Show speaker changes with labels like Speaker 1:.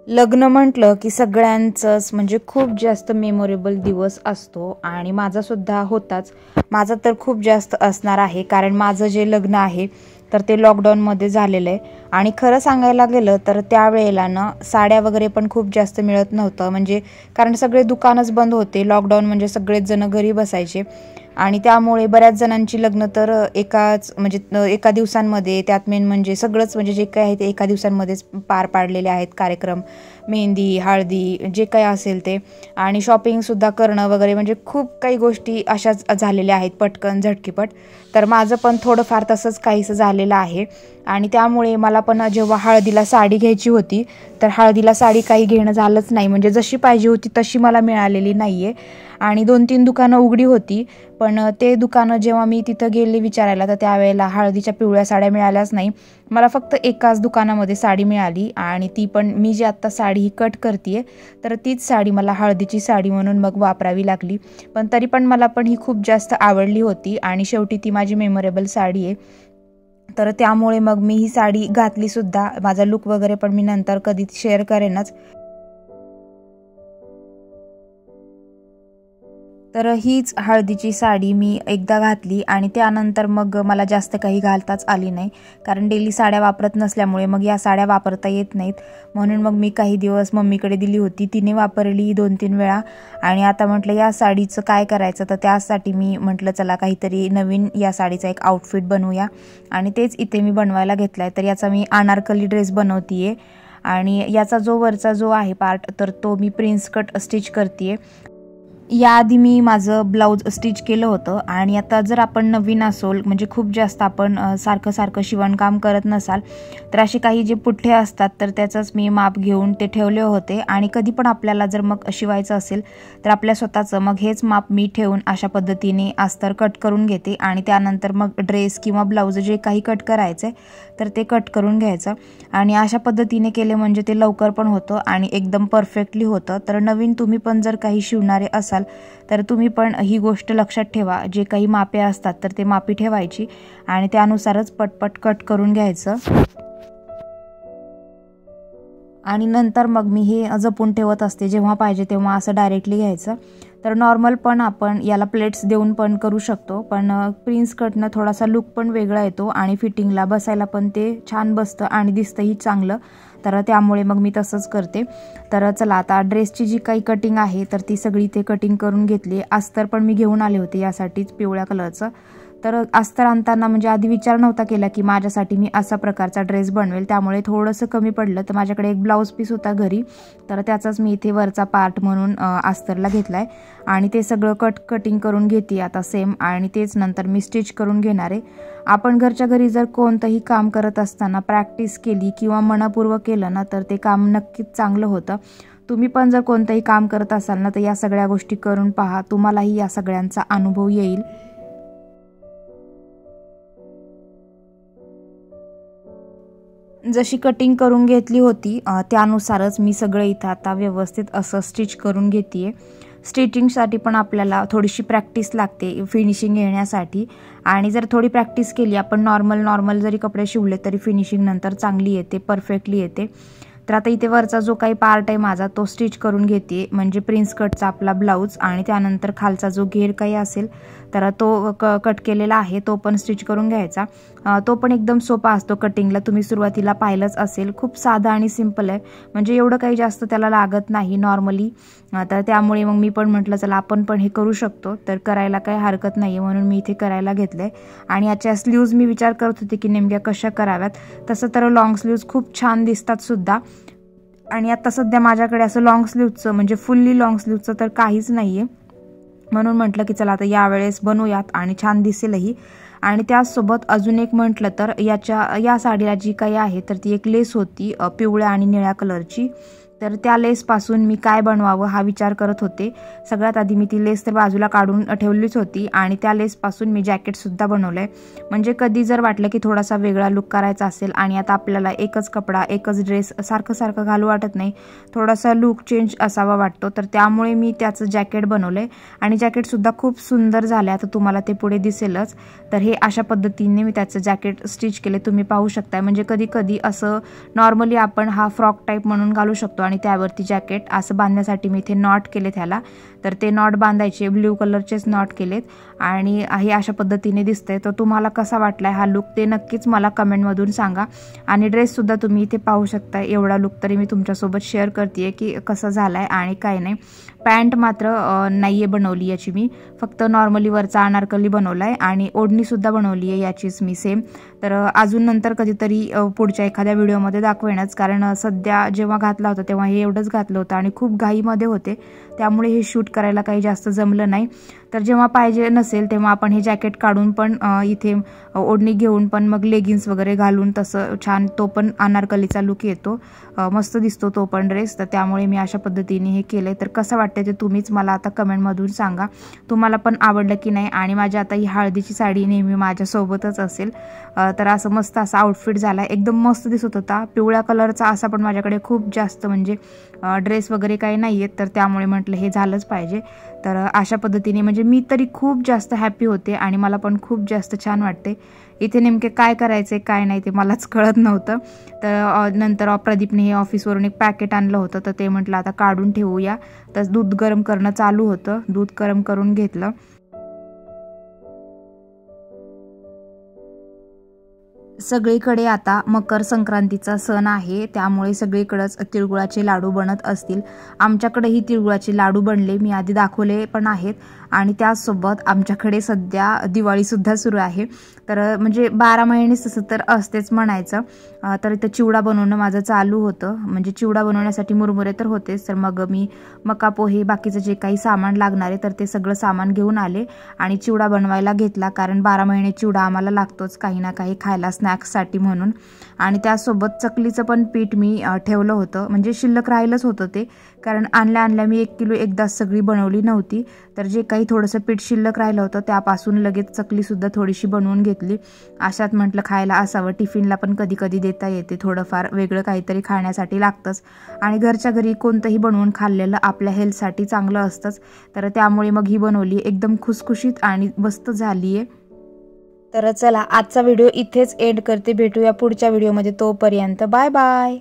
Speaker 1: लग्न म्हटलं की सगळ्यांचंच म्हणजे खूप जास्त मेमोरेबल दिवस असतो आणि माझा सुद्धा होताच. माझा तर खूप जास्त असणार आहे, कारण माझं जे लग्न आहे तर ते लॉकडाऊनमध्ये झालेलं आहे. आणि खरं सांगायला गेलं तर त्यावेळेला ना साड्या वगैरे पण खूप जास्त मिळत नव्हतं, म्हणजे कारण सगळे दुकानच बंद होते. लॉकडाऊन म्हणजे सगळेच जण घरी बसायचे आणि त्यामुळे बऱ्याच जणांची लग्न तर एका दिवसांमध्ये, त्यात मेन म्हणजे सगळंच म्हणजे जे काही आहे ते एका दिवसांमध्येच पार पाडलेले आहेत कार्यक्रम. मेहंदी, हळदी, जे काही असेल ते, आणि शॉपिंगसुद्धा करणं वगैरे, म्हणजे खूप काही गोष्टी अशाच झालेल्या आहेत पटकन झटकीपट. तर माझं पण थोडंफार तसंच काहीसं झालेलं आहे. आणि त्यामुळे मला पण जेव्हा हळदीला साडी घ्यायची होती तर हळदीला साडी काही घेणं झालंच नाही, म्हणजे जशी पाहिजे होती तशी मला मिळालेली नाही आहे. आणि 2-3 दुकानं उघडी होती, पण ते दुकानं जेव्हा मी तिथं गेले विचारायला तर त्यावेळेला हळदीच्या पिवळ्या साड्या मिळाल्याच नाही. मला फक्त एकाच दुकानामध्ये साडी मिळाली, आणि ती पण मी जी आत्ता साडी ही कट करते तर तीच साडी मला हळदीची साडी म्हणून मग वापरावी लागली. पण तरी पण मला पण ही खूप जास्त आवडली होती आणि शेवटी ती माझी मेमोरेबल साडी आहे. तर त्यामुळे मग मी ही साडी घातलीसुद्धा. माझा लुक वगैरे पण मी नंतर कधी शेअर करेनच. तर हीच हळदीची साडी मी एकदा घातली आणि त्यानंतर मग मला जास्त काही घालताच आली नाही, कारण डेली साड्या वापरत नसल्यामुळे मग या साड्या वापरता येत नाहीत. म्हणून मग मी काही दिवस मम्मीकडे दिली होती, तिने वापरली 2-3 वेळा. आणि आता म्हटलं या साडीचं काय करायचं, तर त्यासाठी मी म्हटलं चला काहीतरी नवीन या साडीचा एक आउटफिट बनवूया, आणि तेच इथे मी बनवायला घेतला आहे. तर याचा मी अनारकली ड्रेस बनवते आहे, आणि याचा जो वरचा जो आहे पार्ट तर तो मी प्रिन्स कट स्टिच करते. याआधी मी माझं ब्लाऊज स्टिच केलं होतं, आणि आता जर आपण नवीन असोल, म्हणजे खूप जास्त आपण सारखं सारखं शिवणकाम करत नसाल, तर असे काही जे पुठ्ठे असतात तर त्याचंच मी माप घेऊन ते ठेवले होते. आणि कधी पण आपल्याला जर मग शिवायचं असेल तर आपल्या स्वतःचं मग हेच माप मी ठेवून अशा पद्धतीने अस्तर कट करून घेते, आणि त्यानंतर मग ड्रेस किंवा ब्लाऊज जे काही कट करायचं तर ते कट करून घ्यायचं. आणि अशा पद्धतीने केले म्हणजे ते लवकर पण होतं आणि एकदम परफेक्टली होतं. तर नवीन तुम्ही पण जर काही शिवणारे असाल तर तुम्ही पण ही गोष्ट लक्षात ठेवा, जे काही मापे असतात तर ते मापी ठेवायची आणि त्यानुसारच पटपट कट करून घ्यायचं. आणि नंतर मग मी हे जपून ठेवत असते, जेव्हा पाहिजे तेव्हा असं डायरेक्टली घ्यायचं. तर नॉर्मल पण आपण याला प्लेट्स देऊन पण करू शकतो, पण प्रिन्स कटनं थोडासा लुक पण वेगळा येतो आणि फिटिंगला बसायला पण ते छान बसतं आणि दिसतंही चांगलं. तर त्यामुळे मग मी तसंच करते. तर चला आता ड्रेसची जी काही कटिंग आहे तर ती सगळी ते कटिंग करून घेतली. अस्तर पण मी घेऊन आले होते यासाठीच, पिवळ्या कलरचं. तर अस्तर आणताना म्हणजे आधी विचार नव्हता केला की माझ्यासाठी मी असा प्रकारचा ड्रेस बनवेल, त्यामुळे थोडंसं कमी पडलं. तर माझ्याकडे एक ब्लाऊज पीस होता घरी, तर त्याचाच मी इथे वरचा पार्ट म्हणून अस्तरला घेतला आहे, आणि ते सगळं कटिंग करून घेते आता सेम, आणि तेच नंतर मी स्टिच करून घेणार आहे. आपण घरच्या घरी जर कोणतंही काम करत असताना प्रॅक्टिस केली किंवा मनपूर्वक केलं ना तर ते काम नक्कीच चांगलं होतं. तुम्ही पण जर कोणतंही काम करत असाल ना तर या सगळ्या गोष्टी करून पहा, तुम्हालाही या सगळ्यांचा अनुभव येईल. जशी कटिंग करून घेतली होती त्यानुसारच मी सगळं इथं आता व्यवस्थित असं स्टिच करून घेते. स्टिचिंगसाठी पण आपल्याला थोडीशी प्रॅक्टिस लागते फिनिशिंग येण्यासाठी, आणि जर थोडी प्रॅक्टिस केली, आपण नॉर्मल जरी कपडे शिवले तरी फिनिशिंग नंतर चांगली येते, परफेक्टली येते. तर आता इथे वरचा जो काही पार्ट आहे माझा तो स्टिच करून घेते, म्हणजे प्रिन्स कटचा आपला ब्लाऊज, आणि त्यानंतर खालचा जो घेर काही असेल तर तो कट केलेला आहे तो पण स्टिच करून घ्यायचा. तो पण एकदम सोपा असतो कटिंगला, तुम्ही सुरुवातीला पाहिलंच असेल. खूप साधा आणि सिंपल आहे, म्हणजे एवढं काही जास्त त्याला लागत नाही नॉर्मली. तर त्यामुळे मग मी पण म्हटलं चला आपण पण हे करू शकतो, तर करायला काही हरकत नाही, म्हणून मी इथे करायला घेतलंय. आणि याच्या स्लीव्ज मी विचार करत होते की नेमक्या कशा कराव्यात. तसं तर लॉंग स्लीव्ज खूप छान दिसतात सुद्धा, आणि आता सध्या माझ्याकडे असं लॉंग स्लीव्जचं म्हणजे फुल्ली लॉंग स्लीव्जचं तर काहीच नाही आहे, म्हणून म्हटलं की चला आता यावेळेस बनवूयात आणि छान दिसेलही. आणि त्याचसोबत अजून एक म्हटलं तर या साडीला जी काही आहे तर ती एक लेस होती पिवळ्या आणि निळ्या कलरची. तर त्या लेसपासून मी काय बनवावं हा विचार करत होते. सगळ्यात आधी मी ती लेस तर बाजूला काढून ठेवलीच होती, आणि त्या लेसपासून मी जॅकेटसुद्धा बनवलं आहे. म्हणजे कधी जर वाटलं की थोडासा वेगळा लुक करायचा असेल आणि आता आपल्याला एकच कपडा एकच ड्रेस सारखं घालू वाटत नाही, थोडासा लुक चेंज असावा वाटतो, तर त्यामुळे मी त्याचं जॅकेट बनवलं आहे. आणि जॅकेटसुद्धा खूप सुंदर झालं आहे, आता तुम्हाला ते पुढे दिसेलच. तर हे अशा पद्धतीने मी त्याचं जॅकेट स्टिच केले, तुम्ही पाहू शकता. म्हणजे कधी कधी असं नॉर्मली आपण हा फ्रॉक टाईप म्हणून घालू शकतो, आणि आणि त्यावरती जॅकेट असं बांधण्यासाठी मी इथे नॉट केले त्याला. तर ते नॉट बांधायचे ब्ल्यू कलरचेच नॉट केलेत आणि हे अशा पद्धतीने दिसतंय. तर तुम्हाला कसा वाटलाय हा लुक ते नक्कीच मला कमेंटमधून सांगा. आणि ड्रेससुद्धा तुम्ही इथे पाहू शकता. एवढा लुक तरी मी तुमच्यासोबत शेअर करते की कसं झाला आहे आणि काय नाही. पॅन्ट मात्र नाही आहे बनवली याची मी, फक्त नॉर्मली वरचा अनारकली बनवला आहे आणि ओढणीसुद्धा बनवली आहे याचीच मी सेम. तर अजून नंतर कधीतरी पुढच्या एखाद्या व्हिडिओमध्ये दाखवेनच, कारण सध्या जेव्हा घातला होता तेव्हा हे एवढंच घातलं होतं आणि खूप घाईमध्ये होते, त्यामुळे हे शूट करायला काही जास्त जमलं नाही. तर जेव्हा पाहिजे नसेल तेव्हा आपण हे जॅकेट काढून पण इथे ओढणी घेऊन पण मग लेगिन्स वगैरे घालून तसं छान तो पण अनारकलीचा लुक येतो, मस्त दिसतो तो पण ड्रेस. तर त्यामुळे मी अशा पद्धतीने हे केलं. तर कसं वाटतं ते तुम्हीच मला आता कमेंटमधून सांगा, तुम्हाला पण आवडलं की नाही. आणि माझी आता ही हळदीची साडी नेहमी माझ्यासोबतच असेल. तर असं मस्त असा आउटफिट झाला, एकदम मस्त दिसत होता. पिवळ्या कलरचा असा पण माझ्याकडे खूप जास्त म्हणजे ड्रेस वगैरे काही नाही आहेत, तर त्यामुळे म्हटलं हे झालंच पाहिजे. तर अशा पद्धतीने म्हणजे मी तरी खूप जास्त हॅपी होते आणि मला पण खूप जास्त छान वाटते. इथे नेमके काय करायचे काय नाही ते मलाच कळत नव्हतं. तर नंतर प्रदीपने हे ऑफिसवरून एक पॅकेट आणलं होतं, तर ते म्हटलं आता काढून ठेवूया. तर दूध गरम करणं चालू होतं, दूध गरम करून घेतलं. सगळीकडे आता मकर संक्रांतीचा सण आहे, त्यामुळे सगळीकडेच तिळगुळाचे लाडू बनत असतील. आमच्याकडेही तिळगुळाचे लाडू बनले, मी आधी दाखवले पण आहेत. आणि त्याचसोबत आमच्याकडे सध्या दिवाळीसुद्धा सुरू आहे. तर म्हणजे 12 महिनेच तसं तर असतेच म्हणायचं. तर इथं चिवडा बनवणं माझं चालू होतं, म्हणजे चिवडा बनवण्यासाठी मुरमुरे तर होतेच, तर मग मी मका पोहे बाकीचं जे काही सामान लागणार आहे तर ते सगळं सामान घेऊन आले आणि चिवडा बनवायला घेतला. कारण 12 महिने चिवडा आम्हाला लागतोच काही ना काही खायला स्नॅक्ससाठी म्हणून. आणि त्यासोबत चकलीचं पण पीठ मी ठेवलं होतं, म्हणजे शिल्लक राहिलंच होतं ते, कारण आणल्या मी 1 किलो एकदाच सगळी बनवली नव्हती. तर जे काही थोडंसं पीठ शिल्लक राहिलं होतं त्यापासून लगेच चकलीसुद्धा थोडीशी बनवून घेतली. अशात म्हटलं खायला असावं, टिफिनला पण कधी कधी देता येते, थोडंफार वेगळं काहीतरी खाण्यासाठी लागतंच. आणि घरच्या घरी कोणतंही बनवून खाल्लेलं आपल्या हेल्थसाठी चांगलं असतंच. तर त्यामुळे मग ही बनवली, एकदम खुसखुशीत आणि मस्त झाली आहे. तर चला आजचा व्हिडिओ इथेच एंड करते, भेटूया पुढच्या व्हिडिओमध्ये. तोपर्यंत बाय बाय.